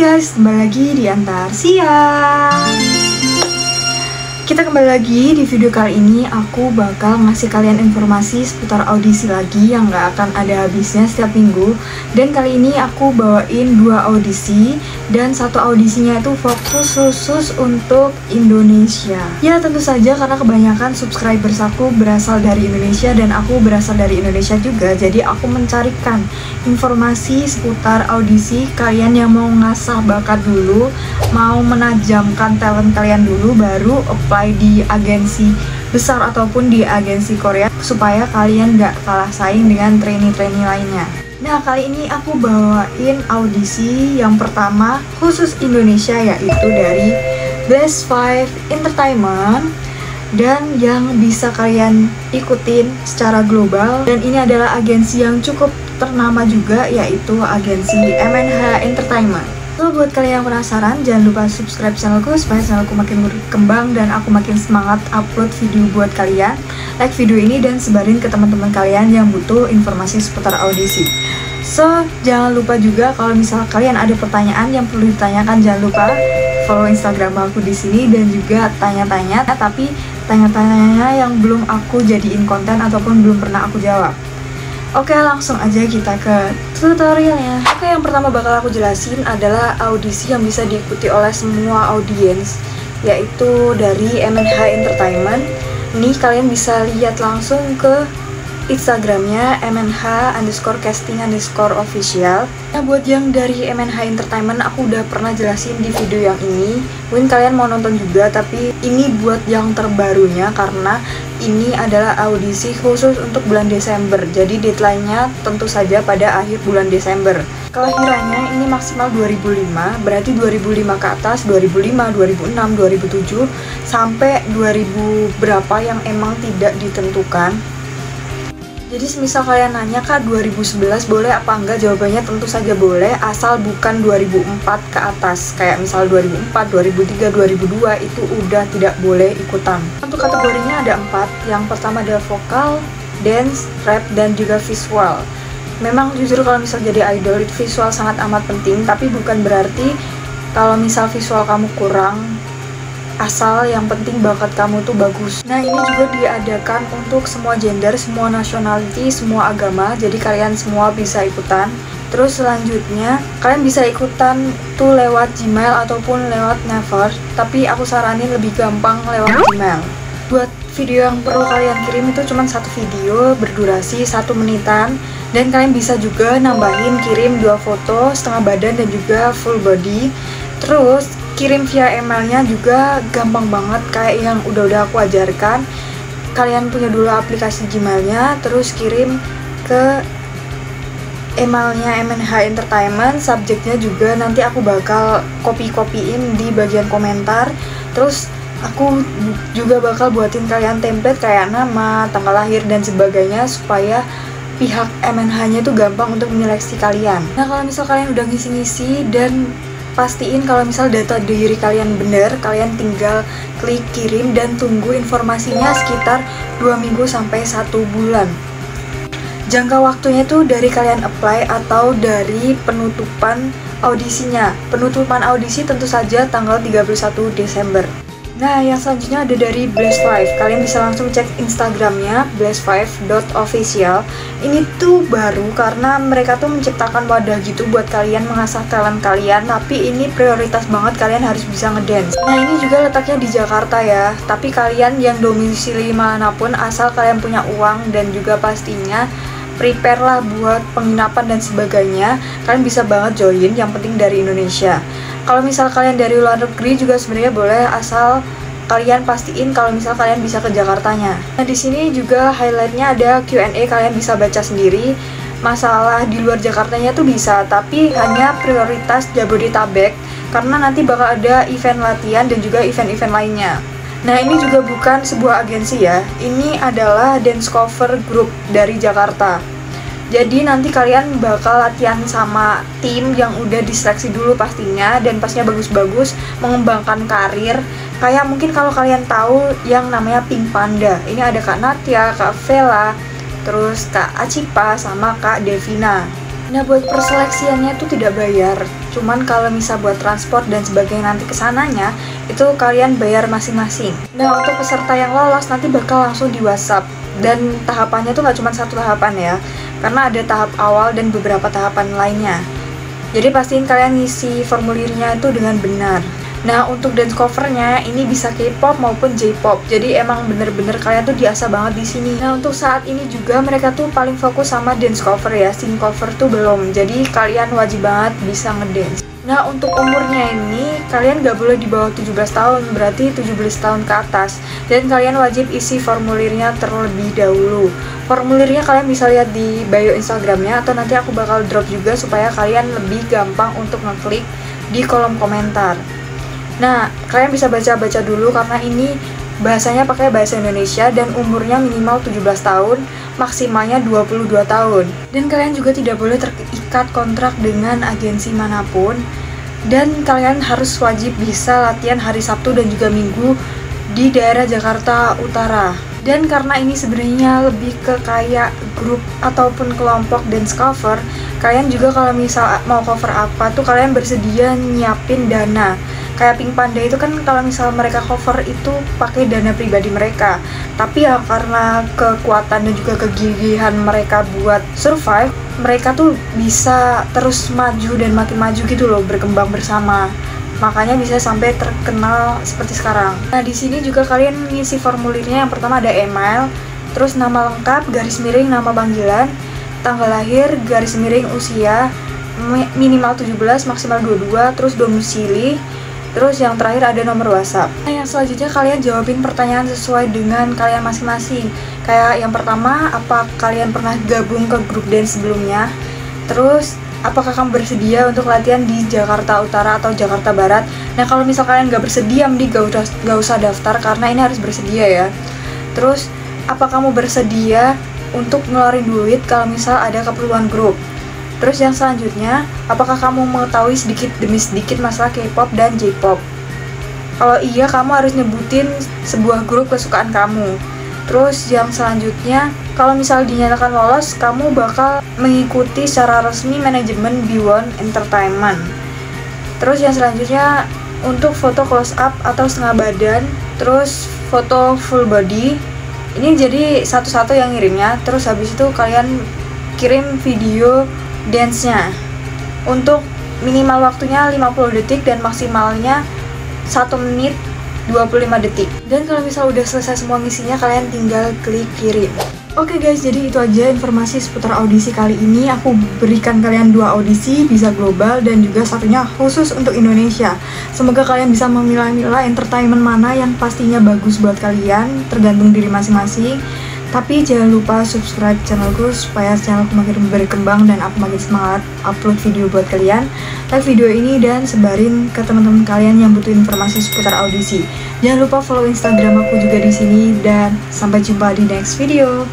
guys, kembali lagi di Antar Siang. Kita kembali lagi di video kali ini. Aku bakal ngasih kalian informasi seputar audisi lagi yang gak akan ada habisnya setiap minggu. Dan kali ini aku bawain 2 audisi, dan satu audisinya itu fokus khusus untuk Indonesia. Ya tentu saja karena kebanyakan subscribers aku berasal dari Indonesia dan aku berasal dari Indonesia juga. Jadi aku mencarikan informasi seputar audisi. Kalian yang mau ngasah bakat dulu, mau menajamkan talent kalian dulu, baru apply di agensi besar ataupun di agensi Korea supaya kalian gak kalah saing dengan trainee-trainee lainnya. Nah, kali ini aku bawain audisi yang pertama khusus Indonesia, yaitu dari Blast 5 Entertainment, dan yang bisa kalian ikutin secara global. Dan ini adalah agensi yang cukup ternama juga, yaitu agensi MNH Entertainment. So, buat kalian yang penasaran, jangan lupa subscribe channelku supaya channelku makin berkembang dan aku makin semangat upload video buat kalian. Like video ini dan sebarin ke teman-teman kalian yang butuh informasi seputar audisi. So, jangan lupa juga kalau misal kalian ada pertanyaan yang perlu ditanyakan, jangan lupa follow Instagram aku di sini dan juga tanya-tanya, tapi tanya-tanyanya yang belum aku jadiin konten ataupun belum pernah aku jawab. Oke, langsung aja kita ke tutorialnya. Oke, yang pertama bakal aku jelasin adalah audisi yang bisa diikuti oleh semua audiens, yaitu dari MNH Entertainment. Ini kalian bisa lihat langsung ke Instagramnya MNH_casting_official. Nah, buat yang dari MNH Entertainment aku udah pernah jelasin di video yang ini. Mungkin kalian mau nonton juga, tapi ini buat yang terbarunya karena ini adalah audisi khusus untuk bulan Desember. Jadi deadline-nya tentu saja pada akhir bulan Desember. Kelahirannya ini maksimal 2005, berarti 2005 ke atas, 2005, 2006, 2007 sampai 2000 berapa yang emang tidak ditentukan. Jadi semisal kalian nanya, Kak 2011 boleh apa enggak? Jawabannya tentu saja boleh, asal bukan 2004 ke atas. Kayak misal 2004, 2003, 2002 itu udah tidak boleh ikutan. Untuk kategorinya ada 4. Yang pertama adalah vokal, dance, rap, dan juga visual. Memang jujur kalau misal jadi idol itu visual sangat amat penting, tapi bukan berarti kalau misal visual kamu kurang, asal yang penting bakat kamu tuh bagus. Nah, ini juga diadakan untuk semua gender, semua nationality, semua agama. Jadi kalian semua bisa ikutan. Terus selanjutnya kalian bisa ikutan tuh lewat Gmail ataupun lewat Naver. Tapi aku saranin lebih gampang lewat Gmail. Buat video yang perlu kalian kirim itu cuma satu video berdurasi 1 menitan. Dan kalian bisa juga nambahin kirim 2 foto setengah badan dan juga full body. Terus kirim via emailnya juga gampang banget kayak yang udah aku ajarkan. Kalian punya dulu aplikasi Gmailnya, terus kirim ke emailnya MNH Entertainment. Subjeknya juga nanti aku bakal copy-copyin di bagian komentar. Terus aku juga bakal buatin kalian template kayak nama, tanggal lahir dan sebagainya supaya pihak MNH-nya tuh gampang untuk menyeleksi kalian. Nah, kalau misal kalian udah ngisi-ngisi dan pastiin kalau misal data diri kalian bener, kalian tinggal klik kirim dan tunggu informasinya sekitar 2 minggu sampai 1 bulan. Jangka waktunya itu dari kalian apply atau dari penutupan audisinya. Penutupan audisi tentu saja tanggal 31 Desember. Nah, yang selanjutnya ada dari Blast 5. Kalian bisa langsung cek Instagramnya blast5.official. Ini tuh baru karena mereka tuh menciptakan wadah gitu buat kalian mengasah talent kalian. Tapi ini prioritas banget, kalian harus bisa ngedance. Nah, ini juga letaknya di Jakarta ya. Tapi kalian yang domisili manapun, asal kalian punya uang dan juga pastinya prepare lah buat penginapan dan sebagainya, kalian bisa banget join, yang penting dari Indonesia. Kalau misal kalian dari luar negeri juga sebenarnya boleh, asal kalian pastiin kalau misal kalian bisa ke Jakartanya. Nah, di sini juga highlightnya ada Q&A, kalian bisa baca sendiri. Masalah di luar Jakartanya tuh bisa, tapi hanya prioritas Jabodetabek karena nanti bakal ada event latihan dan juga event-event lainnya. Nah, ini juga bukan sebuah agensi ya, ini adalah dance cover group dari Jakarta. Jadi nanti kalian bakal latihan sama tim yang udah diseleksi dulu pastinya, dan pastinya bagus-bagus, mengembangkan karir. Kayak mungkin kalau kalian tahu yang namanya Pink Panda, ini ada Kak Natia, Kak Vela, terus Kak Acipa, sama Kak Devina. Nah, buat perseleksiannya itu tidak bayar. Cuman kalau misal buat transport dan sebagainya nanti kesananya, itu kalian bayar masing-masing. Nah, untuk peserta yang lolos nanti bakal langsung di WhatsApp. Dan tahapannya tuh nggak cuma satu tahapan ya, karena ada tahap awal dan beberapa tahapan lainnya. Jadi pastiin kalian ngisi formulirnya itu dengan benar. Nah, untuk dance covernya ini bisa K-pop maupun J-pop. Jadi emang bener-bener kalian tuh diasah banget di sini. Nah, untuk saat ini juga mereka tuh paling fokus sama dance cover ya. Scene cover tuh belum. Jadi kalian wajib banget bisa ngedance. Nah, untuk umurnya ini kalian gak boleh di bawah 17 tahun, berarti 17 tahun ke atas. Dan kalian wajib isi formulirnya terlebih dahulu. Formulirnya kalian bisa lihat di bio Instagramnya, atau nanti aku bakal drop juga supaya kalian lebih gampang untuk ngeklik di kolom komentar. Nah, kalian bisa baca-baca dulu karena ini bahasanya pakai bahasa Indonesia dan umurnya minimal 17 tahun, maksimalnya 22 tahun. Dan kalian juga tidak boleh terikat kontrak dengan agensi manapun. Dan kalian harus wajib bisa latihan hari Sabtu dan juga Minggu di daerah Jakarta Utara. Dan karena ini sebenarnya lebih ke kayak grup ataupun kelompok dance cover, kalian juga kalau misal mau cover apa tuh kalian bersedia nyiapin dana. Kayak Pink Panda itu kan kalau misal mereka cover itu pakai dana pribadi mereka. Tapi ya karena kekuatan dan juga kegigihan mereka buat survive, mereka tuh bisa terus maju dan makin maju gitu loh, berkembang bersama. Makanya bisa sampai terkenal seperti sekarang. Nah, di sini juga kalian ngisi formulirnya. Yang pertama ada email, terus nama lengkap, garis miring nama panggilan, tanggal lahir, garis miring usia, minimal 17, maksimal 22, terus domisili. Terus yang terakhir ada nomor WhatsApp. Nah, yang selanjutnya kalian jawabin pertanyaan sesuai dengan kalian masing-masing. Kayak yang pertama, apa kalian pernah gabung ke grup dance sebelumnya? Terus, apakah kamu bersedia untuk latihan di Jakarta Utara atau Jakarta Barat? Nah, kalau misal kalian nggak bersedia, mending gak usah daftar karena ini harus bersedia ya. Terus, apa kamu bersedia untuk ngeluarin duit kalau misal ada keperluan grup? Terus yang selanjutnya, apakah kamu mengetahui sedikit demi sedikit masalah K-pop dan J-pop? Kalau iya, kamu harus nyebutin sebuah grup kesukaan kamu. Terus yang selanjutnya, kalau misal dinyatakan lolos, kamu bakal mengikuti secara resmi manajemen B1 Entertainment. Terus yang selanjutnya, untuk foto close up atau setengah badan, terus foto full body, ini jadi satu-satu yang ngirimnya. Terus habis itu kalian kirim video dance-nya. Untuk minimal waktunya 50 detik dan maksimalnya 1 menit 25 detik. Dan kalau misal udah selesai semua ngisinya, kalian tinggal klik kirim. Oke guys, jadi itu aja informasi seputar audisi kali ini. Aku berikan kalian 2 audisi, bisa global dan juga satunya khusus untuk Indonesia. Semoga kalian bisa memilah-milah entertainment mana yang pastinya bagus buat kalian, tergantung diri masing-masing. Tapi jangan lupa subscribe channelku supaya channelku makin berkembang dan aku makin semangat upload video buat kalian. Like video ini dan sebarin ke teman-teman kalian yang butuh informasi seputar audisi. Jangan lupa follow Instagram aku juga di sini dan sampai jumpa di next video.